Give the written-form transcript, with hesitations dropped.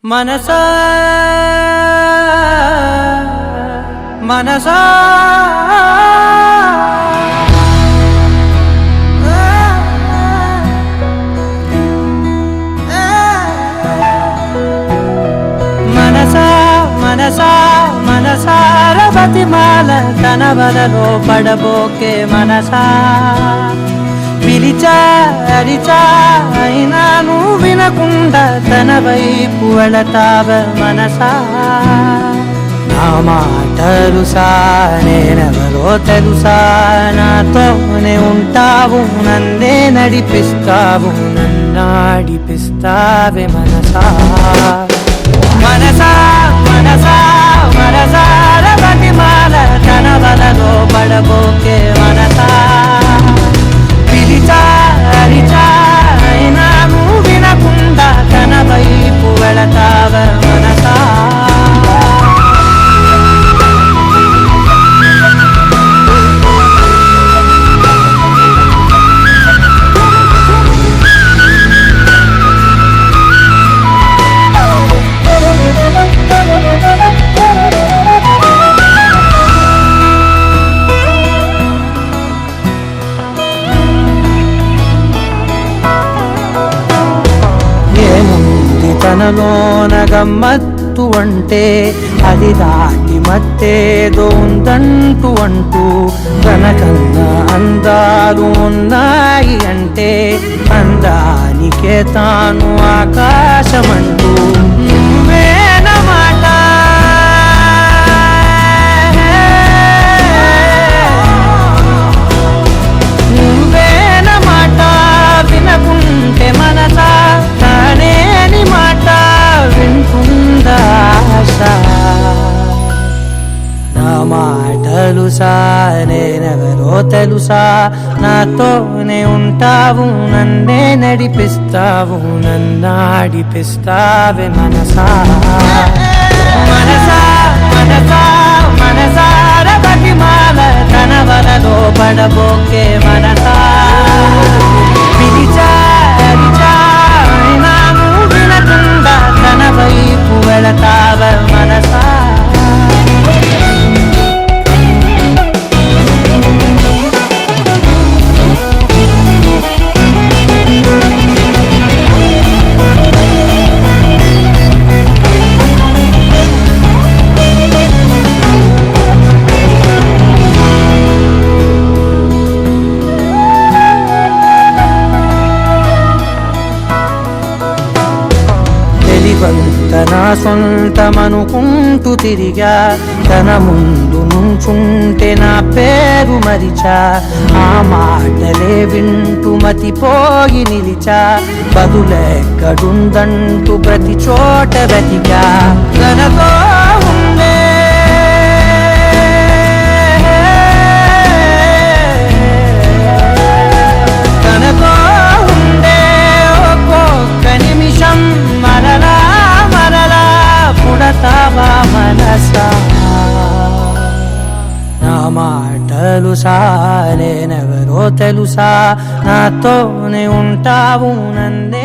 మనసా మనసా మనసా మనసా మనసార బతిమాల తన వలలో పడబోకే మనసా పిలిచా అరిచా అయినా నువ్వు వినకుండా తన వైపు వెళతావ మనసా నా మాటలుసా నేనెవరో తెలుసా నాతోనే ఉంటావు నన్నే నడిపిస్తావు నన్నాడిపిస్తావే మనసా మనసా మనసా మనసార బతిమాల తన వలలో పడబోకే మనసా పిలిచా అరిచా అయినా నువ్వు వినకుండా తన వైపు వెళతావ మనసా తనలోన గమ్మత్తు అంటే అది దాటి మత్తేదో ఉందంటూ అంటూ తనకన్నా అందాలు ఉన్నాయి అంటే అందానికే తాను ఆకాశమంటూ నువ్వేనమాట నువ్వేనమాట వినకుంటే మనసా తానేని మాట వింటుందా నా మాటలుసా నేనెవరో తెలుసా నాతోనే ఉంటావు నన్నే నడిపిస్తావు నన్నాడిపిస్తావే మనసా మనసా మనసా మనసార బతిమాల తన వలలో పడబోకే మనసా పిలిచా అరిచా అయినా నువ్వు వినకుండా తన వైపు వెళతావ మనసా తన సొంతమనుకుంటూ తిరిగా తన ముందు నుంచుంటే నా పేరు మరిచా ఆ మాటలే వింటూ మతిపోయి నిలిచా బదులెక్కడుందంటూ ప్రతి చోట వెతికా తనతో ఉండే తనతో ఉండే ఒక్కొక్క నిమిషం మరలా పుడతావా మనసా నా మాటలుసా నేనెవరో తెలుసా నాతోనే ఉంటావు నన్నే